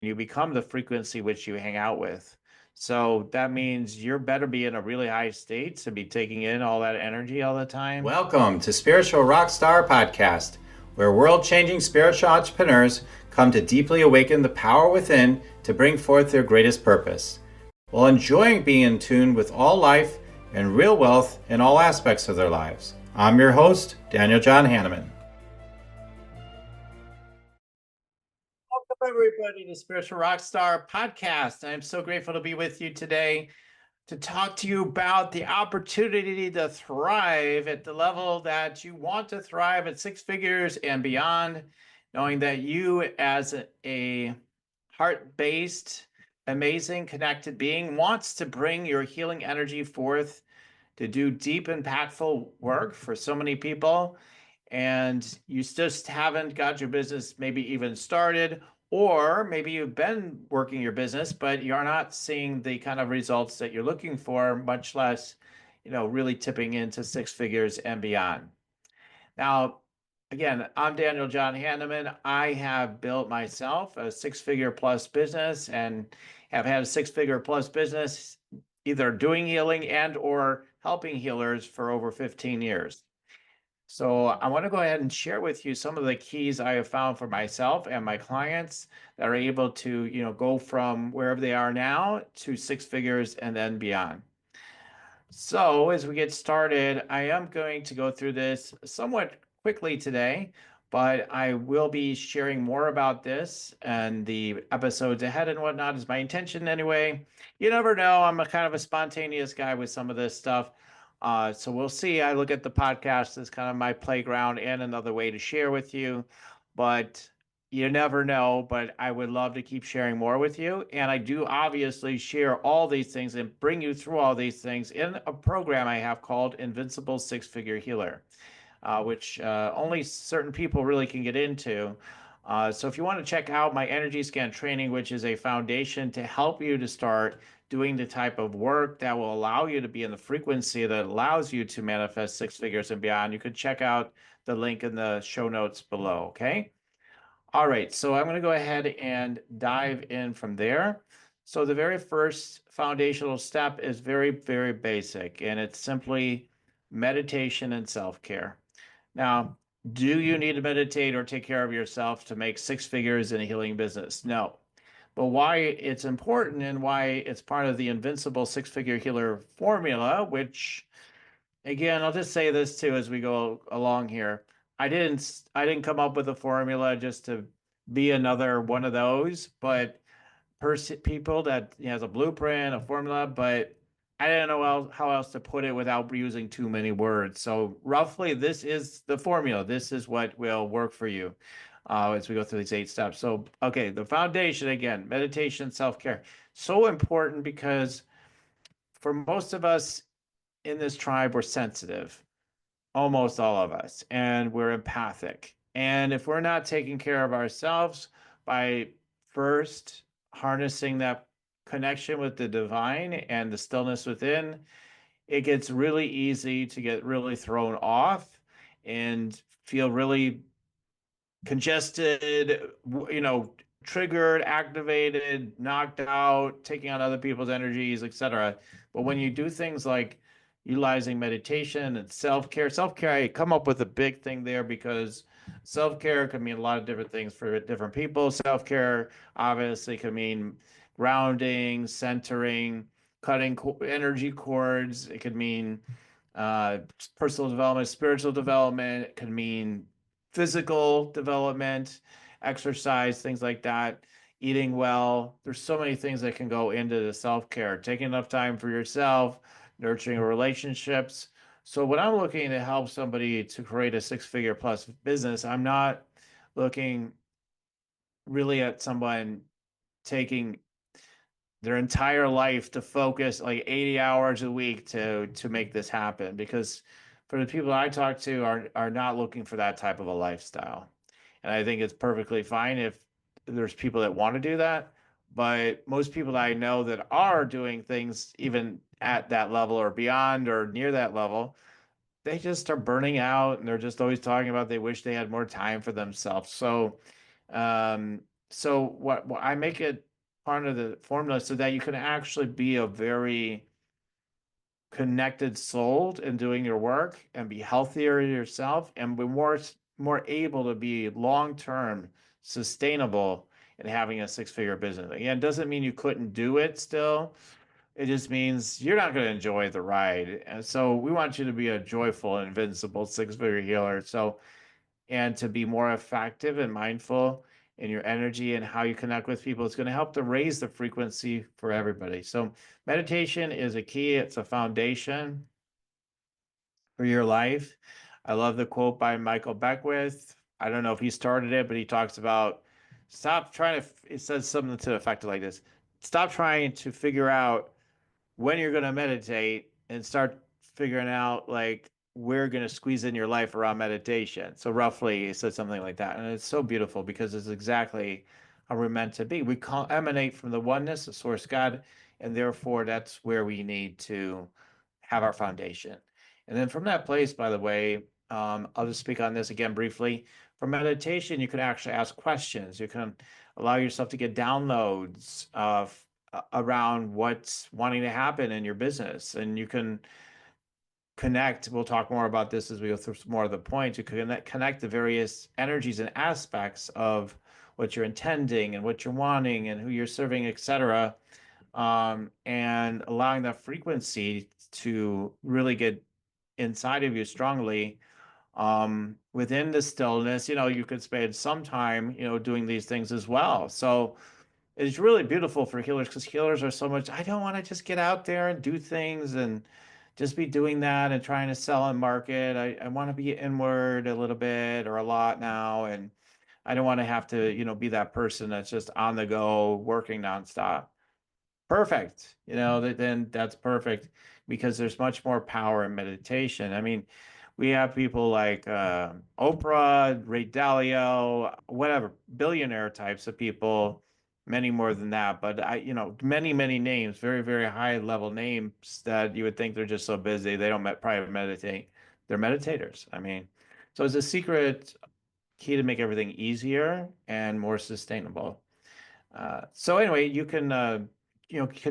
you become the frequency which you hang out with. So that means you're better be in a really high state to be taking in all that energy all the time. Welcome to Spiritual Rockstar Podcast, where world changing spiritual entrepreneurs come to deeply awaken the power within to bring forth their greatest purpose, while enjoying being in tune with all life and real wealth in all aspects of their lives. I'm your host, Daniel John Hanneman. Welcome, everybody, to Spiritual Rockstar Podcast. I'm so grateful to be with you today to talk to you about the opportunity to thrive at the level that you want to thrive at six figures and beyond, knowing that you, as a heart-based, amazing, connected being, wants to bring your healing energy forth to do deep, impactful work for so many people, and you just haven't got your business maybe even started, or maybe you've been working your business, but you're not seeing the kind of results that you're looking for, much less, really tipping into six figures and beyond. Now, again, I'm Daniel John Hanneman. I have built myself a six-figure plus business and have had a six-figure plus business either doing healing and or helping healers for over 15 years. So I want to go ahead and share with you some of the keys I have found for myself and my clients that are able to, go from wherever they are now to six figures and then beyond. So as we get started, I am going to go through this somewhat quickly today, but I will be sharing more about this and the episodes ahead and whatnot is my intention anyway. You never know. I'm a kind of a spontaneous guy with some of this stuff. So we'll see. I look at the podcast as kind of my playground and another way to share with you, but you never know. But I would love to keep sharing more with you. And I do obviously share all these things and bring you through all these things in a program I have called Invincible Six-Figure Healer, which only certain people really can get into. So if you want to check out my energy scan training, which is a foundation to help you to start doing the type of work that will allow you to be in the frequency that allows you to manifest six figures and beyond, you could check out the link in the show notes below. Okay. All right. So I'm going to go ahead and dive in from there. So the very first foundational step is very, very basic, and it's simply meditation and self-care. Now, do you need to meditate or take care of yourself to make six figures in a healing business? No. But why it's important and why it's part of the Invincible Six-Figure Healer formula, which again, I'll just say this too as we go along here. I didn't come up with a formula just to be another one of those, but people that has a blueprint, a formula, but I didn't know how else to put it without using too many words. So roughly, this is the formula. This is what will work for you as we go through these 8 steps. So, okay, the foundation again, meditation, self-care, so important because for most of us in this tribe, we're sensitive, almost all of us, and we're empathic. And if we're not taking care of ourselves by first harnessing that connection with the divine and the stillness within, it gets really easy to get really thrown off and feel really congested, triggered, activated, knocked out, taking on other people's energies, etc. But when you do things like utilizing meditation and self-care, I come up with a big thing there because self-care can mean a lot of different things for different people. Self-care obviously can mean grounding, centering, cutting energy cords. It could mean uh, personal development, spiritual development. It can mean physical development, exercise, things like that, eating well. There's so many things that can go into the self-care, taking enough time for yourself, nurturing relationships. So when I'm looking to help somebody to create a six-figure plus business, I'm not looking really at someone taking their entire life to focus like 80 hours a week to make this happen, because for the people I talk to are not looking for that type of a lifestyle. And I think it's perfectly fine if there's people that want to do that, but most people that I know that are doing things even at that level or beyond or near that level, they just are burning out and they're just always talking about they wish they had more time for themselves. So um So what I make it part of the formula so that you can actually be a very connected soul in doing your work and be healthier yourself and be more able to be long-term sustainable in having a six-figure business. Again, it doesn't mean you couldn't do it still. It just means you're not going to enjoy the ride. And so we want you to be a joyful, invincible six-figure healer. So and to be more effective and mindful in your energy and how you connect with people. It's going to help to raise the frequency for everybody. So meditation is a key. It's a foundation for your life. I love the quote by Michael Beckwith. I don't know if he started it, but he talks about stop trying to, it says something to the effect of like this: stop trying to figure out when you're going to meditate and start figuring out like we're going to squeeze in your life around meditation. So roughly it said something like that. And it's so beautiful because it's exactly how we're meant to be. We emanate from the oneness, the source God, and therefore that's where we need to have our foundation. And then from that place, by the way, I'll just speak on this again briefly. For meditation, you can actually ask questions. You can allow yourself to get downloads of around what's wanting to happen in your business. And you can connect. We'll talk more about this as we go through some more of the points. You can connect the various energies and aspects of what you're intending and what you're wanting and who you're serving, etc. And allowing that frequency to really get inside of you strongly. Within the stillness, you could spend some time, doing these things as well. So it's really beautiful for healers because healers are so much, I don't want to just get out there and do things and just be doing that and trying to sell and market. I want to be inward a little bit or a lot now. And I don't want to have to, be that person that's just on the go working nonstop. Perfect. Then that's perfect because there's much more power in meditation. I mean, we have people like Oprah, Ray Dalio, whatever, billionaire types of people, many more than that. But many, many names, very, very high level names that you would think they're just so busy. They don't probably meditate. They're meditators. I mean, so it's a secret key to make everything easier and more sustainable. So anyway, you can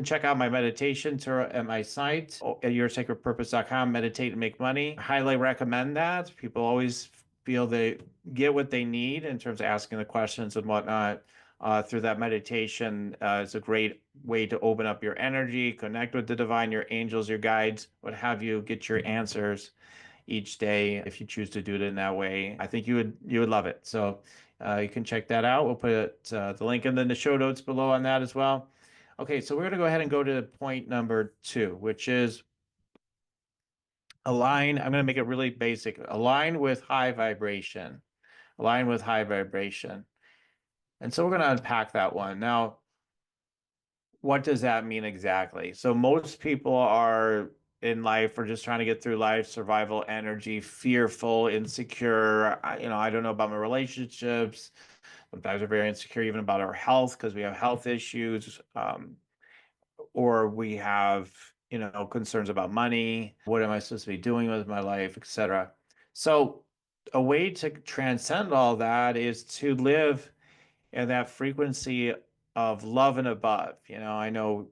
check out my meditations at my site at yoursacredpurpose.com. Meditate and make money. I highly recommend that. People always feel they get what they need in terms of asking the questions and whatnot. Through that meditation, it's a great way to open up your energy, connect with the divine, your angels, your guides, what have you, get your answers each day if you choose to do it in that way. I think you would love it. So you can check that out. We'll put the link in the show notes below on that as well. Okay, so we're going to go ahead and go to point number 2, which is align. I'm going to make it really basic. Align with high vibration. Align with high vibration. And so we're going to unpack that one. Now, what does that mean exactly? So most people are in life are just trying to get through life, survival energy, fearful, insecure. I don't know about my relationships. Sometimes we're very insecure even about our health because we have health issues, or we have, concerns about money. What am I supposed to be doing with my life, etc. So a way to transcend all that is to live in that frequency of love and above. I know,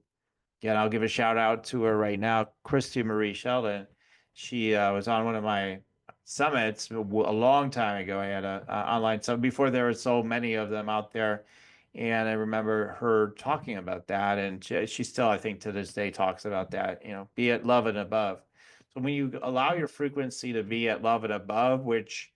again, I'll give a shout out to her right now, Christy Marie Sheldon. She was on one of my summits a long time ago. I had a online summit before there were so many of them out there. And I remember her talking about that. And she still, I think, to this day talks about that, be at love and above. So when you allow your frequency to be at love and above, which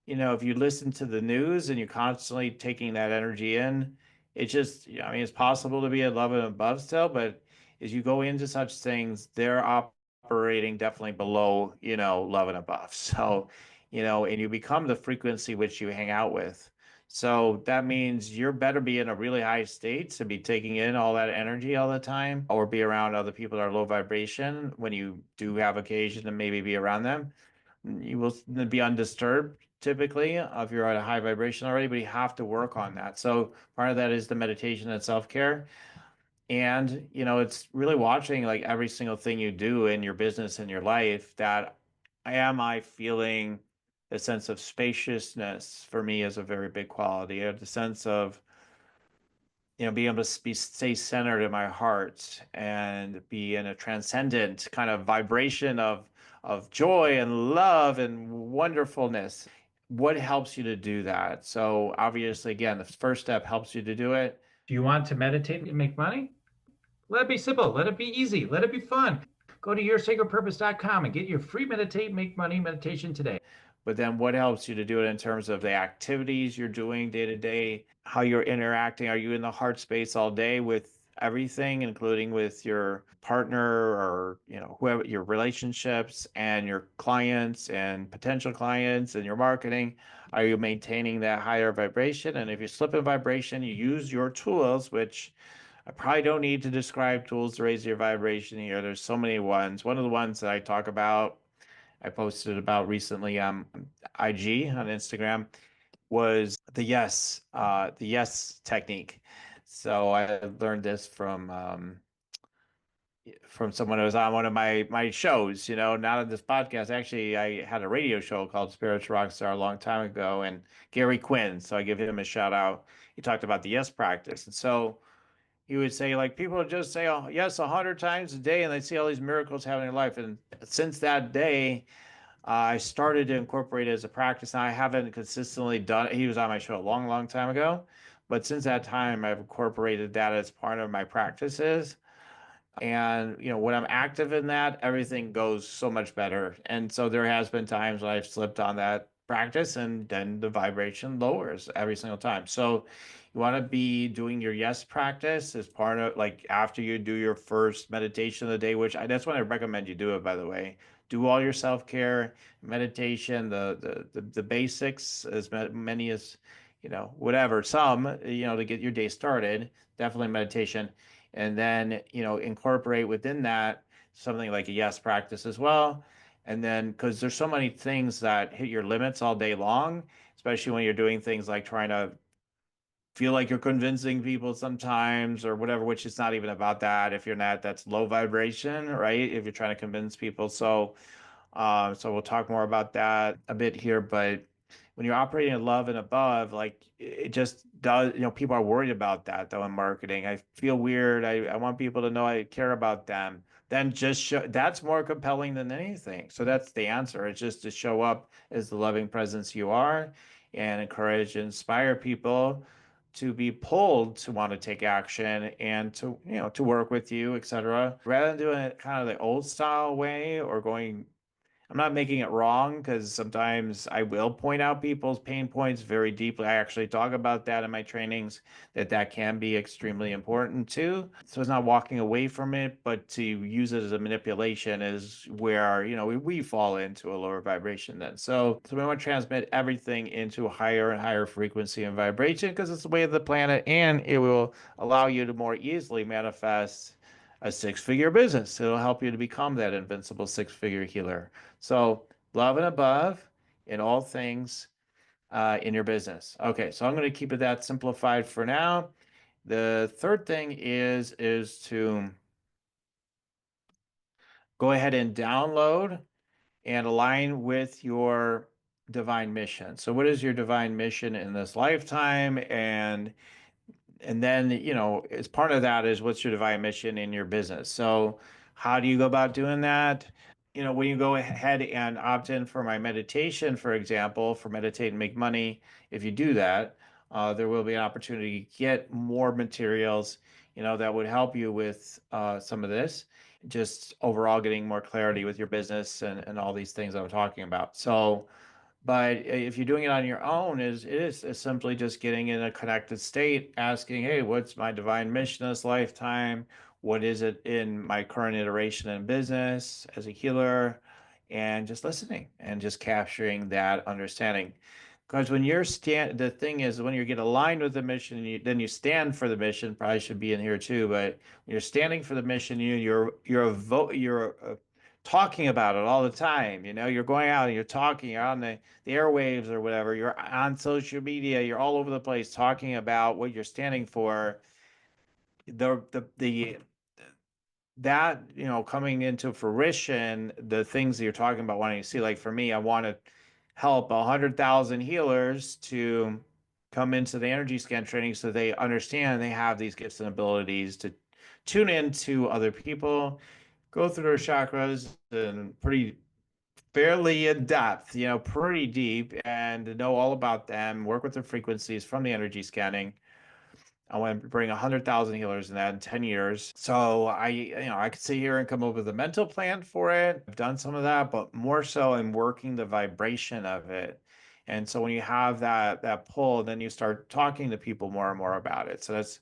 if you listen to the news and you're constantly taking that energy in, it just, I mean, it's possible to be at love and above still, but as you go into such things, they're operating definitely below, love and above. So, and you become the frequency which you hang out with. So that means you're better be in a really high state to be taking in all that energy all the time, or be around other people that are low vibration when you do have occasion to maybe be around them. You will be undisturbed typically if you're at a high vibration already, but you have to work on that. So part of that is the meditation and self-care. And, it's really watching like every single thing you do in your business and your life that am I feeling a sense of spaciousness for me is a very big quality. The sense of being able to stay centered in my heart and be in a transcendent kind of vibration of joy and love and wonderfulness. What helps you to do that? So obviously, again, the first step helps you to do it. Do you want to meditate and make money? Let it be simple. Let it be easy. Let it be fun. Go to yoursacredpurpose.com and get your free Meditate Make Money meditation today. But then what helps you to do it in terms of the activities you're doing day to day, how you're interacting? Are you in the heart space all day with everything, including with your partner or, whoever, your relationships and your clients and potential clients and your marketing? Are you maintaining that higher vibration? And if you slip in vibration, you use your tools, which I probably don't need to describe tools to raise your vibration here. There's so many ones. One of the ones that I talk about, I posted about recently on IG on Instagram, was the yes technique. So I learned this from someone who was on one of my shows, not on this podcast. Actually, I had a radio show called Spiritual Rockstar a long time ago, and Gary Quinn. So I give him a shout out. He talked about the yes practice. And so he would say, like, people just say, oh, yes, 100 times a day, and they see all these miracles happening in life. And since that day, I started to incorporate it as a practice. Now, I haven't consistently done it. He was on my show a long, long time ago. But since that time, I've incorporated that as part of my practices. And, when I'm active in that, everything goes so much better. And so there has been times when I've slipped on that practice and then the vibration lowers every single time. So you want to be doing your yes practice as part of, like, after you do your first meditation of the day, which that's when I recommend you do it, by the way. Do all your self-care, meditation, the basics, as many as, whatever, some, to get your day started, definitely meditation. And then, incorporate within that something like a yes practice as well. And then, because there's so many things that hit your limits all day long, especially when you're doing things like trying to feel like you're convincing people sometimes or whatever, which is not even about that. If you're not, that's low vibration, right? If you're trying to convince people. So we'll talk more about that a bit here, but when you're operating in love and above, like, it just does, people are worried about that though in marketing. I feel weird. I want people to know I care about them. Then just show, that's more compelling than anything. So that's the answer. It's just to show up as the loving presence you are and encourage and inspire people to be pulled to want to take action and to work with you, etc. Rather than doing it kind of the old style way or going, I'm not making it wrong, because sometimes I will point out people's pain points very deeply. I actually talk about that in my trainings, that can be extremely important too. So it's not walking away from it, but to use it as a manipulation is where, we fall into a lower vibration then. So we want to transmit everything into a higher and higher frequency and vibration because it's the way of the planet, and it will allow you to more easily manifest a six-figure business. It'll help you to become that invincible six-figure healer. So love and above in all things in your business. Okay, so I'm going to keep it that simplified for now. The third thing is to go ahead and download and align with your divine mission. So what is your divine mission in this lifetime? And then, as part of that is, what's your divine mission in your business? So how do you go about doing that? When you go ahead and opt in for my meditation, for example, for Meditate and Make Money, if you do that, there will be an opportunity to get more materials, that would help you with some of this, just overall getting more clarity with your business and all these things I'm talking about. So, but if you're doing it on your own, it is simply just getting in a connected state, asking, hey, what's my divine mission this lifetime? What is it in my current iteration in business as a healer? And just listening and just capturing that understanding. Because the thing is, when you get aligned with the mission, then you stand for the mission. Probably should be in here too, but when you're standing for the mission, you're talking about it all the time. You're going out and you're talking, you're on the airwaves or whatever, you're on social media, you're all over the place talking about what you're standing for. The that, coming into fruition, the things that you're talking about wanting to see, like for me, I want to help 100,000 healers to come into the energy scan training so they understand they have these gifts and abilities to tune into other people, go through their chakras and pretty fairly in depth, pretty deep, and know all about them, work with their frequencies from the energy scanning. I want to bring 100,000 healers in that in 10 years. So I could sit here and come up with a mental plan for it. I've done some of that, but more so in working the vibration of it. And so when you have that pull, then you start talking to people more and more about it. So that's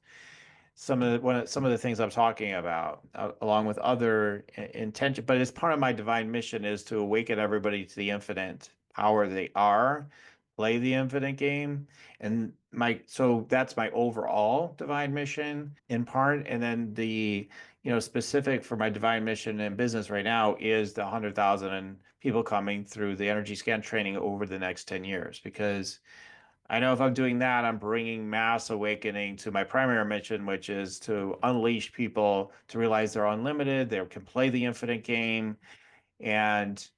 some of the things I'm talking about, along with other intention. But it's part of my divine mission is to awaken everybody to the infinite power they are, play the infinite game, and so that's my overall divine mission in part. And then the specific for my divine mission in business right now is the 100,000 people coming through the energy scan training over the next 10 years because I know if I'm doing that, I'm bringing mass awakening to my primary mission, which is to unleash people to realize they're unlimited, they can play the infinite game. And,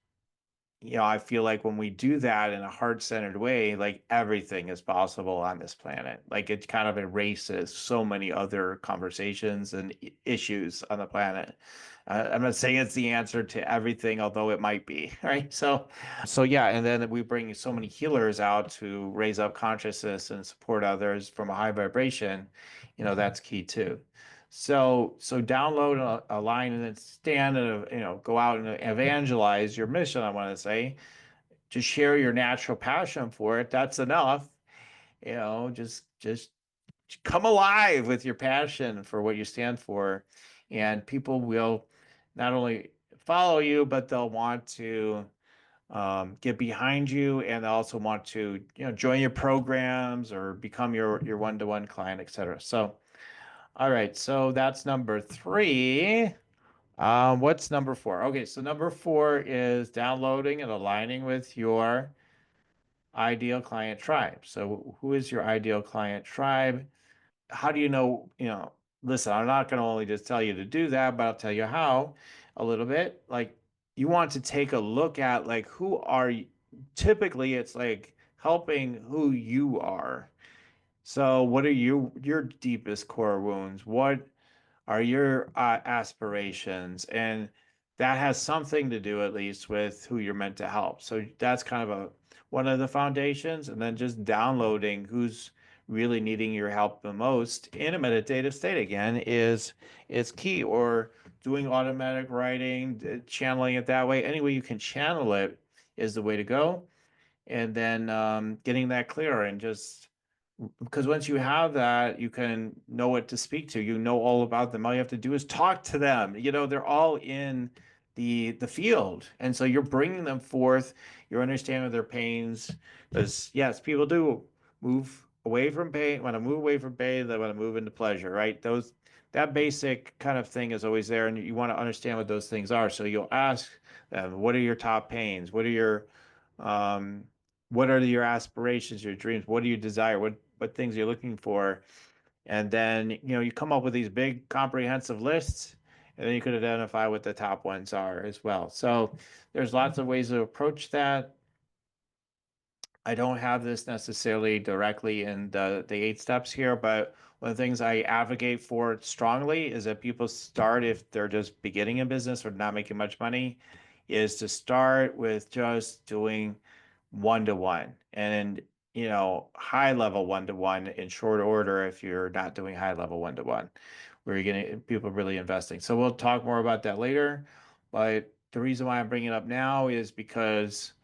I feel like when we do that in a heart-centered way, like everything is possible on this planet. Like it kind of erases so many other conversations and issues on the planet. I'm not saying it's the answer to everything, although it might be, right? So yeah, and then we bring so many healers out to raise up consciousness and support others from a high vibration. That's key too. So download a line and then stand and go out and evangelize your mission. I want to say, just share your natural passion for it. That's enough. Just come alive with your passion for what you stand for, and people will not only follow you, but they'll want to get behind you, and they'll also want to join your programs or become your one-to-one client, etc. So, all right, so that's number three. What's number four? Okay, so number four is downloading and aligning with your ideal client tribe. So, who is your ideal client tribe? How do you know, listen, I'm not going to only just tell you to do that, but I'll tell you how a little bit. Like, you want to take a look at, like, who are you? Typically, it's like helping who you are. So, what are your deepest core wounds? What are your aspirations? And that has something to do, at least, with who you're meant to help. So that's kind of one of the foundations. And then just downloading who's really needing your help the most in a meditative state again is key. Or doing automatic writing, channeling it that way. Any way you can channel it is the way to go. And then getting that clear and just because once you have that, you can know what to speak to. You know all about them. All you have to do is talk to them. They're all in the field, and so you're bringing them forth. You're understanding their pains, because yes, people do move away from pain. Want to move away from pain, they want to move into pleasure, right? That basic kind of thing is always there, and you want to understand what those things are. So you'll ask them, "What are your top pains? Um, what are your aspirations, your dreams? What do you desire? What things you're looking for?" And then, you come up with these big comprehensive lists, and then you could identify what the top ones are as well. So there's lots of ways to approach that. I don't have this necessarily directly in the 8 steps here, but one of the things I advocate for strongly is that people start, if they're just beginning in business or not making much money, is to start with just doing one-to-one and high level one-to-one in short order if you're not doing high level one-to-one where you're getting people really investing. So we'll talk more about that later, but the reason why I'm bringing it up now is because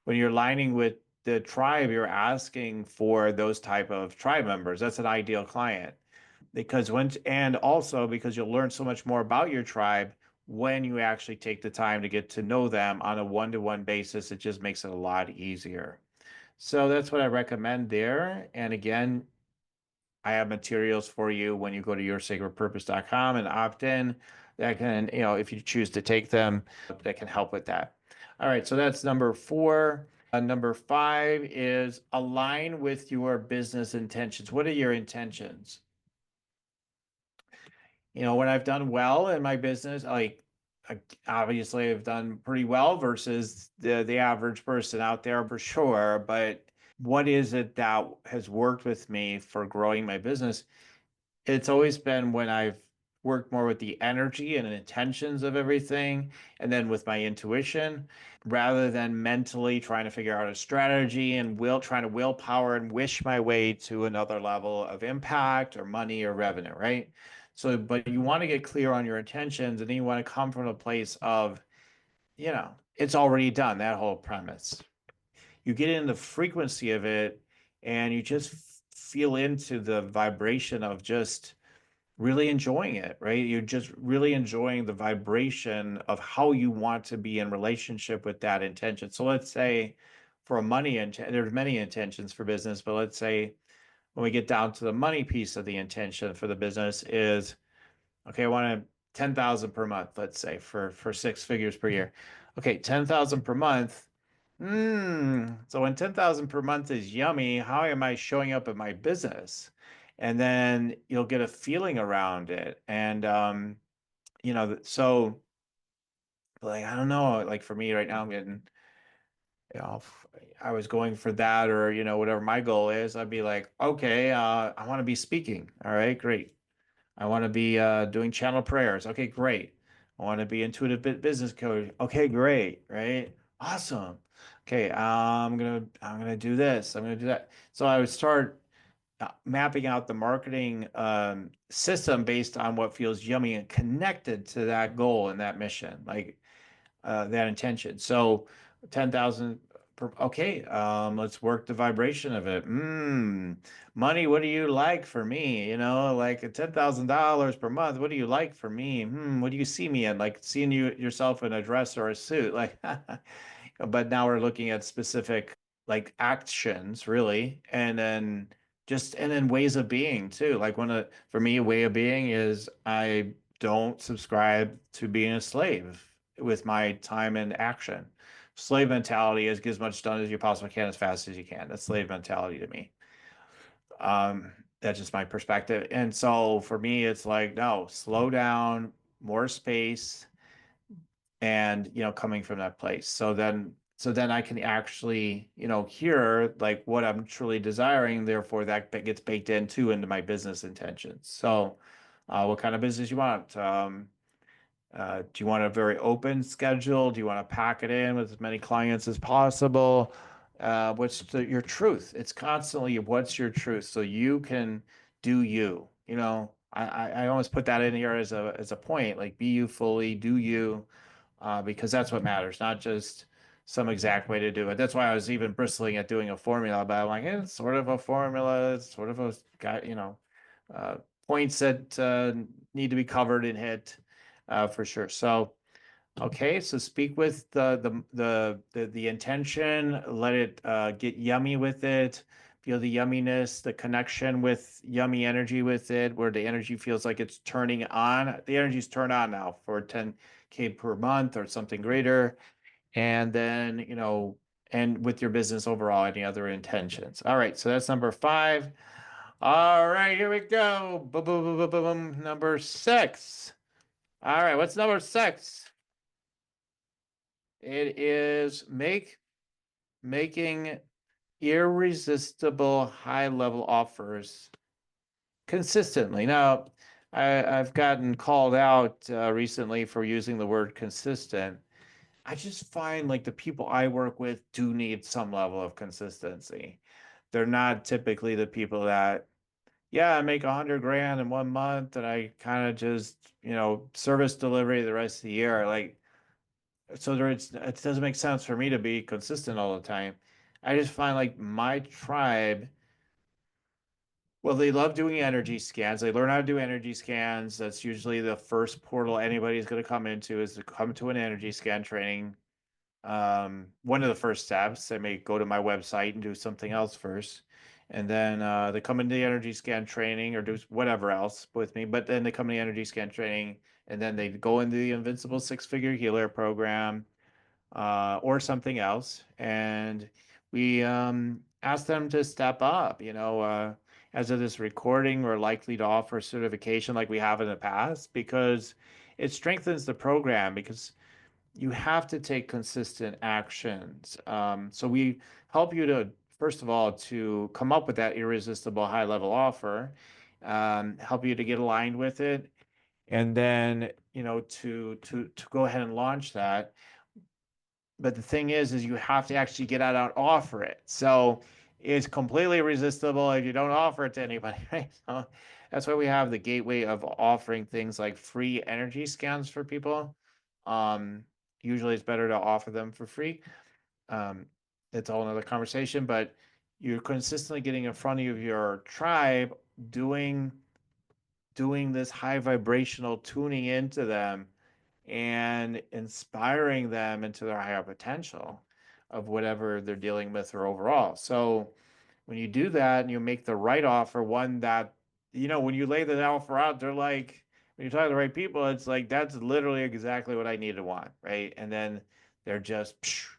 when you're aligning with the tribe, you're asking for those type of tribe members. That's an ideal client because and also because you'll learn so much more about your tribe when you actually take the time to get to know them on a one-to-one basis. It just makes it a lot easier. So that's what I recommend there. And again, I have materials for you when you go to yoursacredpurpose.com and opt in that can, if you choose to take them, that can help with that. All right, so that's number four. Number five is align with your business intentions. What are your intentions? When I've done well in my business, obviously I've done pretty well versus the average person out there for sure. But what is it that has worked with me for growing my business? It's always been when I've worked more with the energy and intentions of everything, and then with my intuition, rather than mentally trying to figure out a strategy and trying to willpower and wish my way to another level of impact or money or revenue, right? So, but you want to get clear on your intentions, and then you want to come from a place of, it's already done, that whole premise. You get in the frequency of it, and you just feel into the vibration of just really enjoying it, right? You're just really enjoying the vibration of how you want to be in relationship with that intention. So let's say for a money intent, there's many intentions for business, but let's say when we get down to the money piece of the intention for the business is, okay, I want to 10,000 per month, let's say for 6 figures per year. Okay, 10,000 per month. So when 10,000 per month is yummy, how am I showing up in my business? And then you'll get a feeling around it. And so like I don't know, like for me right now, I'm getting, if I was going for that or whatever my goal is, I'd be like, okay, I want to be speaking. All right, great. I want to be doing channel prayers. Okay, great. I want to be intuitive business coach. Okay, great. Right? Awesome. Okay, I'm gonna do this. I'm gonna do that. So I would start mapping out the marketing system based on what feels yummy and connected to that goal and that mission. Like that intention. So 10,000 per, okay, let's work the vibration of it. Money, what do you like for me? Like $10,000 per month. What do you like for me? What do you see me in? Like seeing yourself in a dress or a suit. Like, but now we're looking at specific like actions really, and then ways of being too. Like for me, a way of being is I don't subscribe to being a slave with my time and action. Slave mentality is get as much done as you possibly can as fast as you can. That's slave mentality to me. That's just my perspective. And so for me, it's like, no, slow down, more space, and coming from that place. So then I can actually, hear like what I'm truly desiring. Therefore, that gets baked into my business intentions. So, what kind of business you want? Do you want a very open schedule? Do you want to pack it in with as many clients as possible? Your truth? It's constantly what's your truth so you can do you. I almost put that in here as a point, like be you fully, do you, because that's what matters, not just some exact way to do it. That's why I was even bristling at doing a formula, but I'm like, it's sort of a formula, it's sort of a guy, uh, points that need to be covered and hit for sure. So, okay, so speak with the intention, let it get yummy with it. Feel the yumminess, the connection with yummy energy with it, where the energy feels like it's turning on. The energy's turned on now for 10K per month or something greater. And then, and with your business overall, any other intentions. All right, so that's number 5. All right, here we go. Boom, boom, boom, boom, boom, boom. Number 6. All right, what's number 6? It is making irresistible high level offers consistently. Now, I've gotten called out recently for using the word consistent. I just find like the people I work with do need some level of consistency. They're not typically the people that, yeah, I make 100 grand in 1 month and I kind of just, service delivery the rest of the year. Like, so it doesn't make sense for me to be consistent all the time. I just find like my tribe, well, they love doing energy scans. They learn how to do energy scans. That's usually the first portal anybody's going to come into is to come to an energy scan training. One of the first steps, they may go to my website and do something else first. And then they come into the energy scan training or do whatever else with me. But then they come to the energy scan training and then they go into the Invincible 6-figure healer program or something else. And we ask them to step up. As of this recording, we're likely to offer certification like we have in the past because it strengthens the program because you have to take consistent actions. So we help you to first of all, to come up with that irresistible high level offer, help you to get aligned with it, and then, to go ahead and launch that. But the thing is you have to actually get out and offer it. So it's completely resistible if you don't offer it to anybody, right? So that's why we have the gateway of offering things like free energy scans for people. Um, Usually it's better to offer them for free. Um, it's all another conversation, but you're consistently getting in front of your tribe, doing this high vibrational tuning into them and inspiring them into their higher potential of whatever they're dealing with or overall. So when you do that and you make the right offer, one that, when you lay the offer out, they're like, when you talk to the right people, it's like, that's literally exactly what I need to want, right? And then they're just,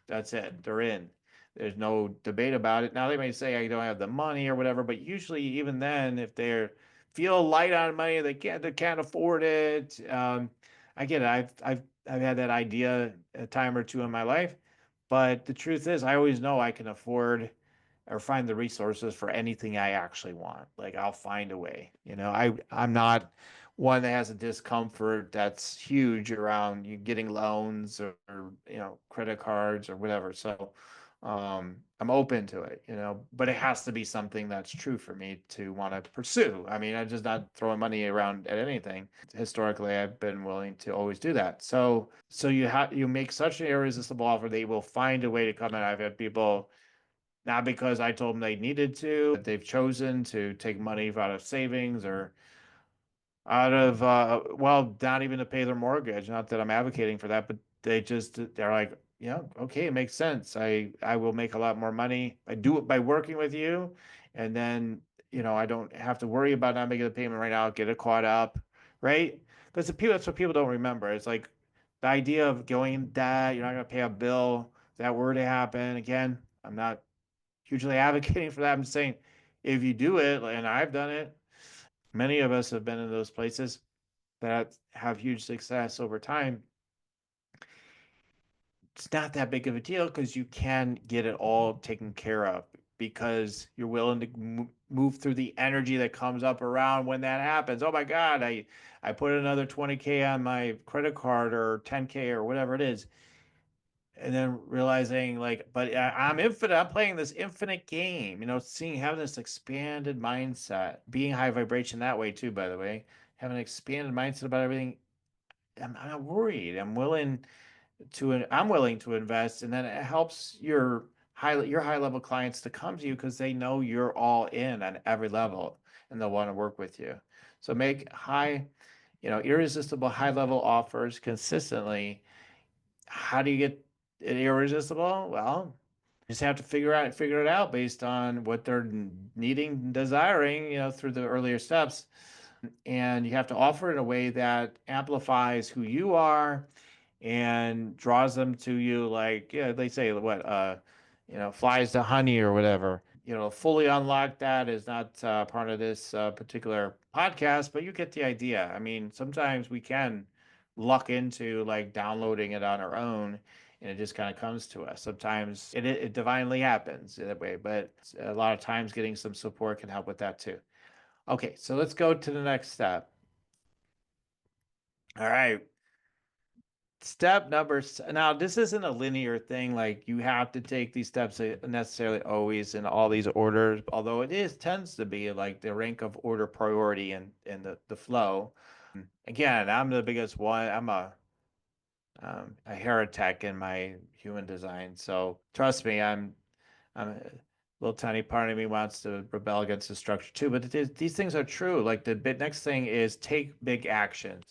that's it, they're in. There's no debate about it. Now they may say I don't have the money or whatever, but usually even then, if they're feel light on money, they can't afford it. I get it. I've had that idea a time or two in my life, but the truth is, I always know I can afford or find the resources for anything I actually want. Like I'll find a way. I'm not one that has a discomfort that's huge around you getting loans or credit cards or whatever. So I'm open to it, but it has to be something that's true for me to want to pursue. I mean, I'm just not throwing money around at anything. Historically, I've been willing to always do that. So you make such an irresistible offer, they will find a way to come in. I've had people, not because I told them they needed to, they've chosen to take money out of savings or out of well, not even to pay their mortgage. Not that I'm advocating for that, but they're like, yeah, okay, it makes sense. I will make a lot more money. I do it by working with you, and then I don't have to worry about not making the payment right now. I'll get it caught up, right? Because that's what people don't remember. It's like the idea of going in debt, you're not going to pay a bill. If that were to happen again, I'm not hugely advocating for that. I'm saying if you do it, and I've done it, many of us have been in those places that have huge success over time. It's not that big of a deal because you can get it all taken care of because you're willing to move through the energy that comes up around when that happens. Oh my God, I put another 20K on my credit card or 10K or whatever it is. And then realizing like, but I'm infinite. I'm playing this infinite game, having this expanded mindset, being high vibration that way too, by the way, having an expanded mindset about everything. I'm not worried. I'm willing to invest, and then it helps your high level clients to come to you because they know you're all in on every level and they'll want to work with you. So make irresistible high level offers consistently. How do you get it irresistible? Well, you just have to figure it out based on what they're needing and desiring, through the earlier steps. And you have to offer it in a way that amplifies who you are and draws them to you, like, yeah, they say what flies to honey or whatever. Fully unlock that is not part of this particular podcast, but you get the idea. I mean, sometimes we can luck into like downloading it on our own and it just kind of comes to us. Sometimes it divinely happens that way, but a lot of times getting some support can help with that too. Okay, so let's go to the next step. All right. Now, this isn't a linear thing. Like you have to take these steps necessarily always in all these orders, although tends to be like the rank of order priority and the flow. Again, I'm the biggest one. I'm a heretic in my human design. So trust me, I'm a little tiny part of me wants to rebel against the structure too. But these things are true. Like the next thing is take big actions.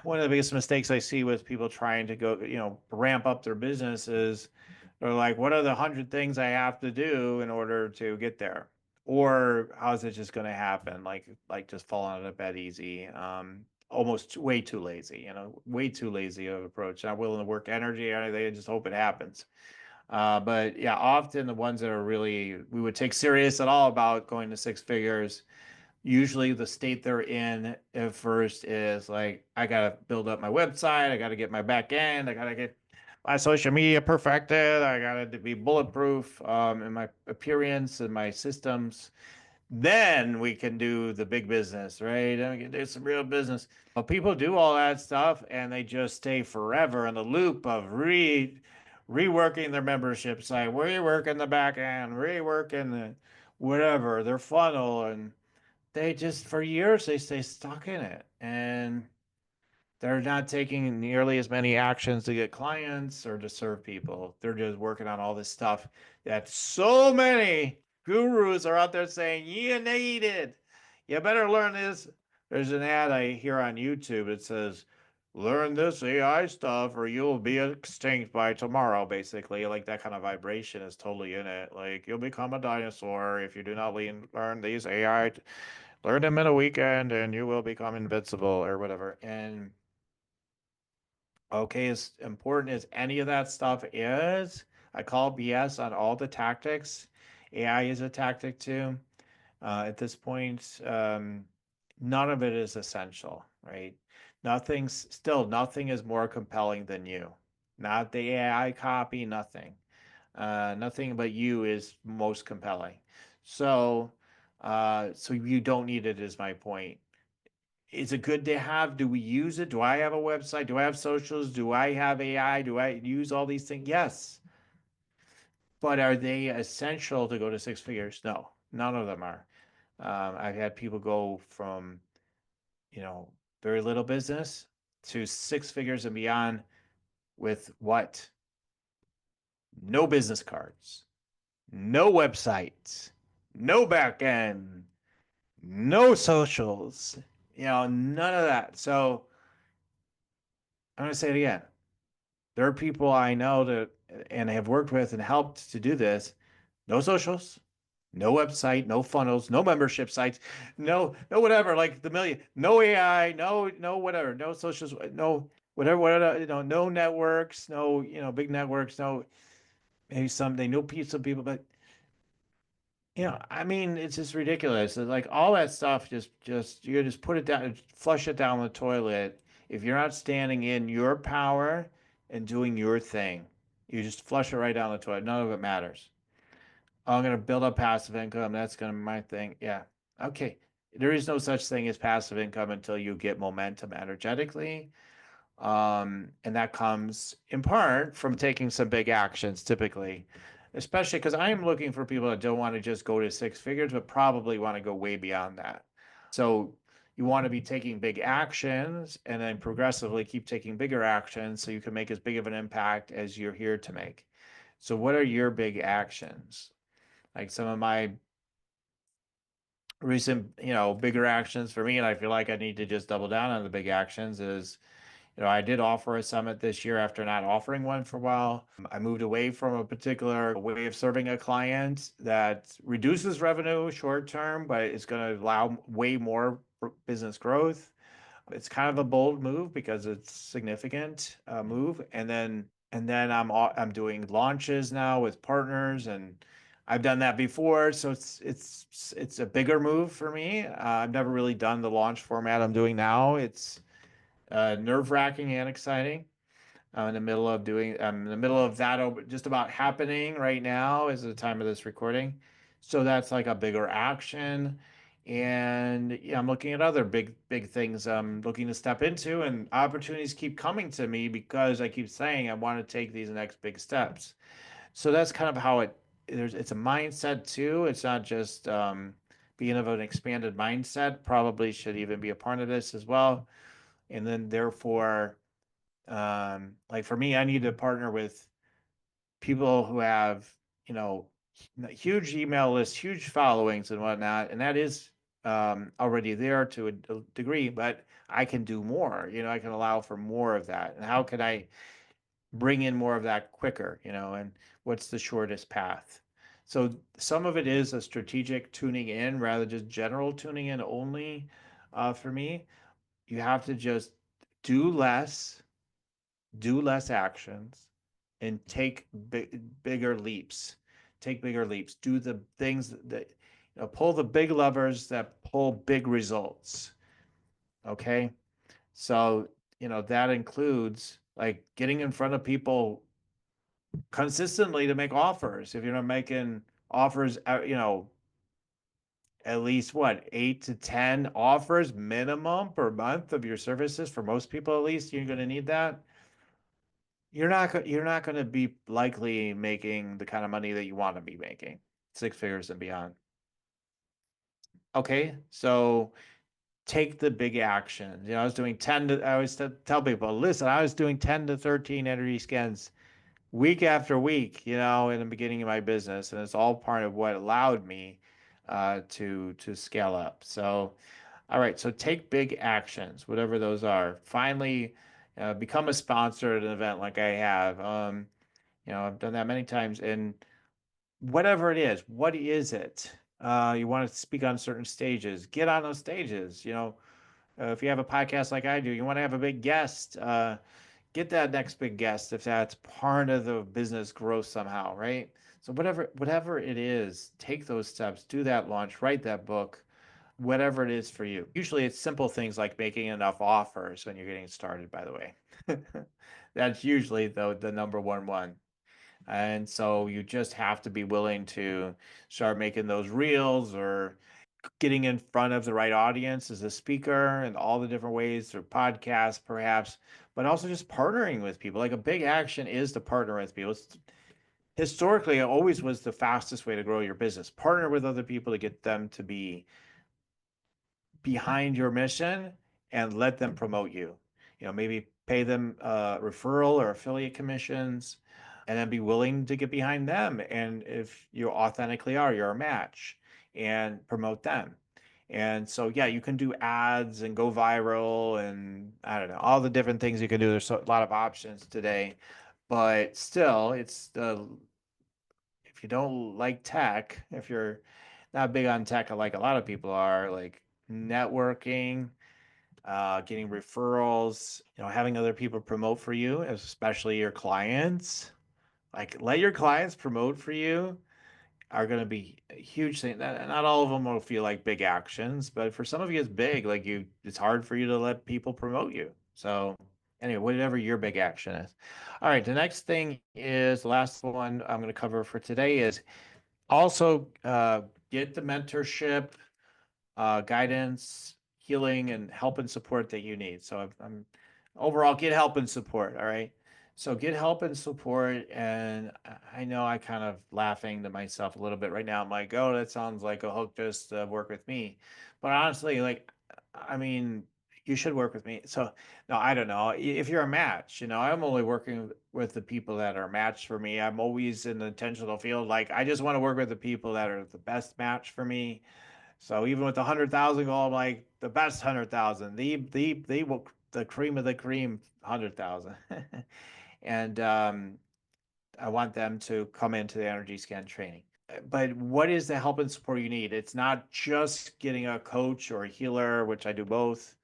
One of the biggest mistakes I see with people trying to go, ramp up their businesses, they're like, what are the 100 things I have to do in order to get there? Or how's it just going to happen? Like just fall out of bed easy. Almost way too lazy, way too lazy of approach. Not willing to work energy or anything. Just hope it happens. But yeah, often the ones that are really we would take serious at all about going to six figures, usually the state they're in at first is like, I gotta build up my website, I gotta get my back end, I gotta get my social media perfected. I got it to be bulletproof in my appearance and my systems. Then we can do the big business, right? Then we can do some real business. Well, people do all that stuff and they just stay forever in the loop of reworking their membership site, reworking the back end, reworking the whatever, their funnel, and they just for years they stay stuck in it. And they're not taking nearly as many actions to get clients or to serve people. They're just working on all this stuff that so many gurus are out there saying, you need it. You better learn this. There's an ad I hear on YouTube that says, learn this AI stuff or you'll be extinct by tomorrow, basically. Like that kind of vibration is totally in it. Like you'll become a dinosaur if you do not learn these AI, learn them in a weekend and you will become invincible or whatever. And okay, as important as any of that stuff is, I call BS on all the tactics. AI is a tactic too. At this point, none of it is essential, right? Nothing is more compelling than you. Not the AI copy, nothing. Nothing but you is most compelling. So you don't need it, is my point. Is it good to have? Do we use it? Do I have a website? Do I have socials? Do I have AI? Do I use all these things? Yes. But are they essential to go to six figures? No, none of them are. I've had people go from, very little business to six figures and beyond with what? No business cards, no websites, no back end, no socials, none of that. So I'm going to say it again. There are people I know that and have worked with and helped to do this. No socials, no website, no funnels, no membership sites, no whatever, like the million, no AI, no whatever, no socials, no whatever, no networks, no, big networks, no maybe some they know some people, but I mean, it's just ridiculous. It's like all that stuff, just you just put it down, flush it down the toilet. If you're not standing in your power and doing your thing, you just flush it right down the toilet. None of it matters. Oh, I'm gonna build up passive income. That's gonna be my thing. Yeah. Okay. There is no such thing as passive income until you get momentum energetically. And that comes in part from taking some big actions, typically, especially because I am looking for people that don't want to just go to six figures, but probably want to go way beyond that. So you want to be taking big actions and then progressively keep taking bigger actions so you can make as big of an impact as you're here to make. So, what are your big actions? Like some of my recent, bigger actions for me, and I feel like I need to just double down on the big actions is I did offer a summit this year after not offering one for a while. I moved away from a particular way of serving a client that reduces revenue short term, but it's going to allow way more business growth. It's kind of a bold move because it's significant move. And then I'm doing launches now with partners, and I've done that before, so it's a bigger move for me. I've never really done the launch format I'm doing now. It's nerve-wracking and exciting. I'm in the middle of that just about happening right now is the time of this recording. So that's like a bigger action. And yeah, I'm looking at other big things I'm looking to step into, and opportunities keep coming to me because I keep saying I want to take these next big steps. So that's kind of how it's a mindset too. It's not just being of an expanded mindset, probably should even be a part of this as well. And then therefore, like for me, I need to partner with people who have, you know, huge email lists, huge followings and whatnot. And that is already there to a degree, but I can do more, I can allow for more of that. And how can I bring in more of that quicker, and what's the shortest path? So some of it is a strategic tuning in rather than just general tuning in only. For me, you have to just do less, do less actions, and take bigger leaps. Take bigger leaps. Do the things that pull the big levers that pull big results. Okay. So, that includes like getting in front of people consistently to make offers. If you're not making offers, at least what, 8 to 10 offers minimum per month of your services, for most people at least, you're going to need that. You're not going to be likely making the kind of money that you want to be making, 6 figures and beyond. Okay, so take the big action. I was doing 10 to, I always tell people, listen, I was doing 10 to 13 energy scans week after week, in the beginning of my business, and it's all part of what allowed me to scale up. So, all right, so take big actions, whatever those are. Finally, become a sponsor at an event like I have. I've done that many times, and whatever it is, what is it? You want to speak on certain stages, get on those stages. If you have a podcast like I do, you want to have a big guest. Get that next big guest if that's part of the business growth somehow, right? So whatever it is, take those steps, do that launch, write that book, whatever it is for you. Usually it's simple things like making enough offers when you're getting started, by the way. That's usually the number one. And so you just have to be willing to start making those reels or getting in front of the right audience as a speaker and all the different ways through podcasts, perhaps, but also just partnering with people. Like a big action is to partner with people. Historically, it always was the fastest way to grow your business. Partner with other people to get them to be behind your mission and let them promote you. Maybe pay them referral or affiliate commissions and then be willing to get behind them. And if you authentically are, you're a match, and promote them. And so, yeah, you can do ads and go viral and I don't know, all the different things you can do. There's a lot of options today, but still, if you don't like tech, if you're not big on tech, like a lot of people are, like networking, getting referrals, having other people promote for you, especially your clients. Like let your clients promote for you are going to be a huge thing. Not all of them will feel like big actions, but for some of you, it's big. Like it's hard for you to let people promote you. So anyway, whatever your big action is. All right, the next thing is the last one I'm going to cover for today is also get the mentorship, guidance, healing, and help and support that you need. So I'm overall get help and support. All right. So get help and support. And I know I kind of laughing to myself a little bit right now. I'm like, oh, that sounds like a hook, just work with me. But honestly, like, I mean, you should work with me. So no, I don't know. If you're a match, I'm only working with the people that are matched for me. I'm always in the intentional field. Like I just want to work with the people that are the best match for me. So even with the 100,000 goal, I'm like the best 100,000, the cream of the cream 100,000, and I want them to come into the energy scan training. But what is the help and support you need? It's not just getting a coach or a healer, which I do both.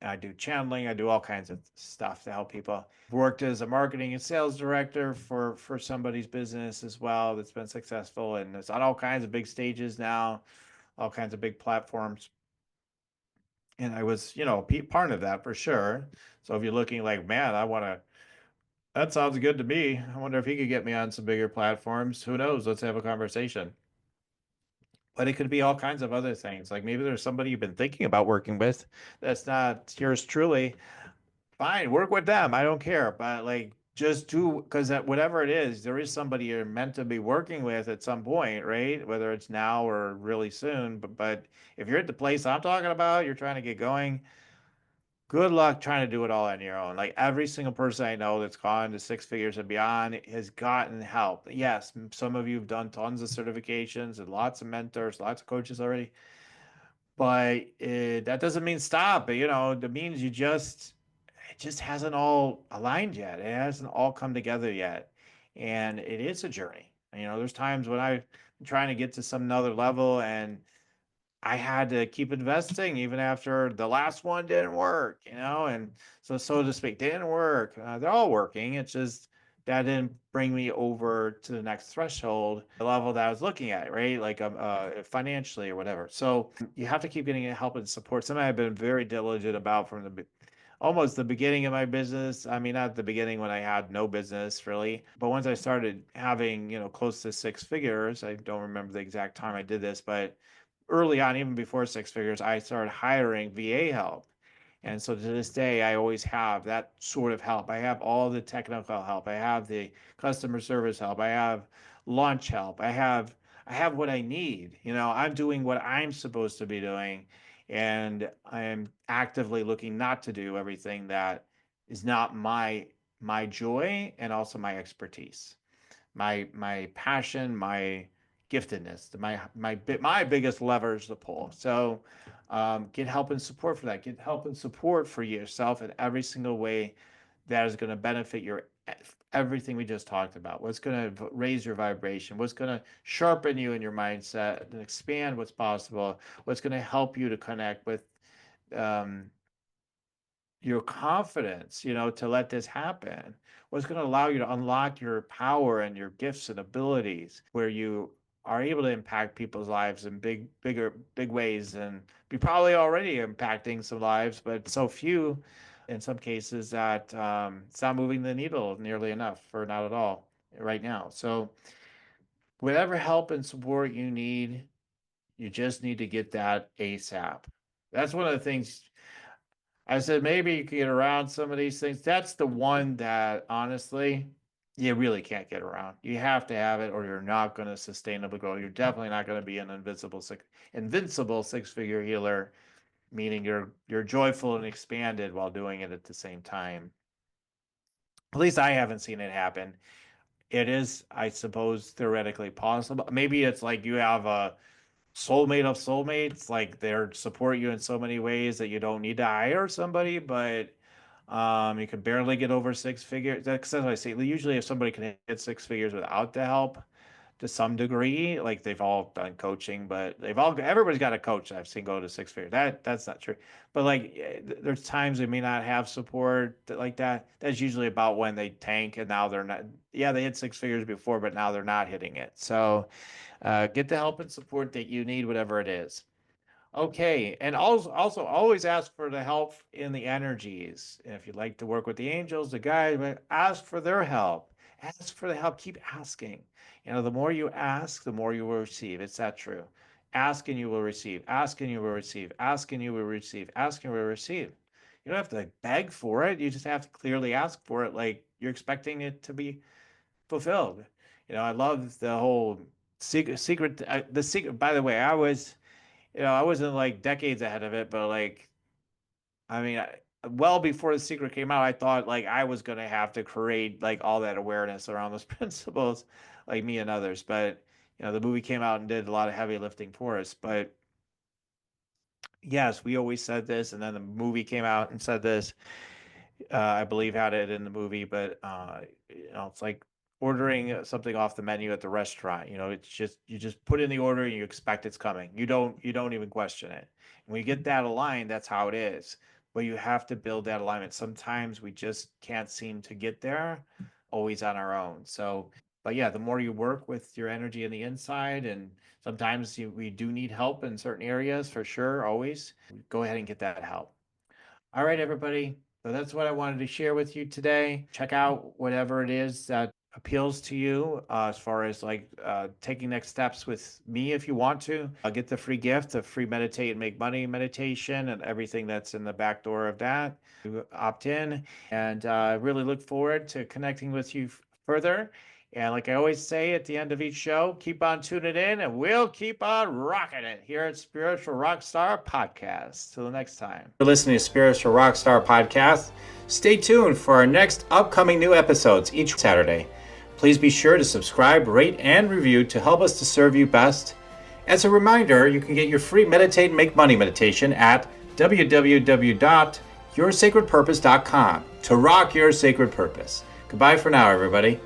I do channeling. I do all kinds of stuff to help people. I've worked as a marketing and sales director for somebody's business as well that's been successful, and it's on all kinds of big stages now, all kinds of big platforms. And I was, part of that for sure. So if you're looking like, man, that sounds good to me. I wonder if he could get me on some bigger platforms. Who knows? Let's have a conversation. But it could be all kinds of other things. Like maybe there's somebody you've been thinking about working with that's not yours truly. Fine, work with them. I don't care. But like just do, because whatever it is, there is somebody you're meant to be working with at some point, right? Whether it's now or really soon. But if you're at the place I'm talking about, you're trying to get going, good luck trying to do it all on your own. Like every single person I know that's gone to 6 figures and beyond has gotten help. Yes, some of you have done tons of certifications and lots of mentors, lots of coaches already, but that doesn't mean stop. But that means it just hasn't all aligned yet. It hasn't all come together yet, and it is a journey. There's times when I'm trying to get to some another level and I had to keep investing even after the last one didn't work, and so to speak, didn't work. They're all working. It's just that didn't bring me over to the next threshold, the level that I was looking at, right? Like financially or whatever. So you have to keep getting help and support. Something I've been very diligent about from almost the beginning of my business. I mean, not the beginning when I had no business really, but once I started having, close to six figures, I don't remember the exact time I did this, but early on, even before six figures, I started hiring VA help. And so to this day, I always have that sort of help. I have all the technical help. I have the customer service help. I have launch help. I have what I need. I'm doing what I'm supposed to be doing, and I am actively looking not to do everything that is not my joy and also my expertise, my passion, my giftedness, my biggest levers to pull. So get help and support for that. Get help and support for yourself in every single way that is going to benefit your everything we just talked about. What's going to raise your vibration? What's going to sharpen you in your mindset and expand what's possible? What's going to help you to connect with um, your confidence, to let this happen? What's going to allow you to unlock your power and your gifts and abilities where you are able to impact people's lives in big ways, and be probably already impacting some lives, but so few in some cases that it's not moving the needle nearly enough, or not at all right now. So whatever help and support you need, you just need to get that ASAP. That's one of the things I said, maybe you can get around some of these things. That's the one that honestly, you really can't get around. You have to have it, or you're not going to sustainably grow. You're definitely not going to be an invincible six-figure healer, meaning you're joyful and expanded while doing it at the same time. At least I haven't seen it happen. It is, I suppose, theoretically possible. Maybe it's like you have a soulmate of soulmates, like they're support you in so many ways that you don't need to hire somebody, but you can barely get over six figures. That's what I say. Usually if somebody can hit six figures without the help to some degree, like they've all done coaching, but everybody's got a coach I've seen go to six figures. That's not true. But like there's times they may not have support like that. That's usually about when they tank and now they're not. Yeah, they hit six figures before, but now they're not hitting it. So get the help and support that you need, whatever it is. Okay, and also always ask for the help in the energies. If you'd like to work with the angels, the guides, ask for their help. Ask for the help. Keep asking. The more you ask, the more you will receive. It's that true. Ask and you will receive. Ask and you will receive. Ask and you will receive. Ask and you will receive. You don't have to beg for it. You just have to clearly ask for it, like you're expecting it to be fulfilled. I love the whole secret. The secret. By the way, I wasn't like decades ahead of it, but like, I mean, well before The Secret came out, I thought like I was going to have to create like all that awareness around those principles, like me and others. But, the movie came out and did a lot of heavy lifting for us. But yes, we always said this, and then the movie came out and said this. I believe had it in the movie, but it's like ordering something off the menu at the restaurant. It's just you just put in the order and you expect it's coming. You don't even question it. And when you get that aligned, that's how it is. But you have to build that alignment. Sometimes we just can't seem to get there always on our own. So, but yeah, the more you work with your energy in the inside, and sometimes we do need help in certain areas for sure, always go ahead and get that help. All right, everybody. So that's what I wanted to share with you today. Check out whatever it is that appeals to you as far as like taking next steps with me if you want to. Get the free gift, the free meditate and make money meditation, and everything that's in the back door of that. Opt in, and really look forward to connecting with you further. And like I always say at the end of each show, keep on tuning in and we'll keep on rocking it here at Spiritual Rockstar Podcast. Till the next time. For listening to Spiritual Rockstar Podcast, stay tuned for our next upcoming new episodes each Saturday. Please be sure to subscribe, rate, and review to help us to serve you best. As a reminder, you can get your free Meditate and Make Money meditation at www.yoursacredpurpose.com to rock your sacred purpose. Goodbye for now, everybody.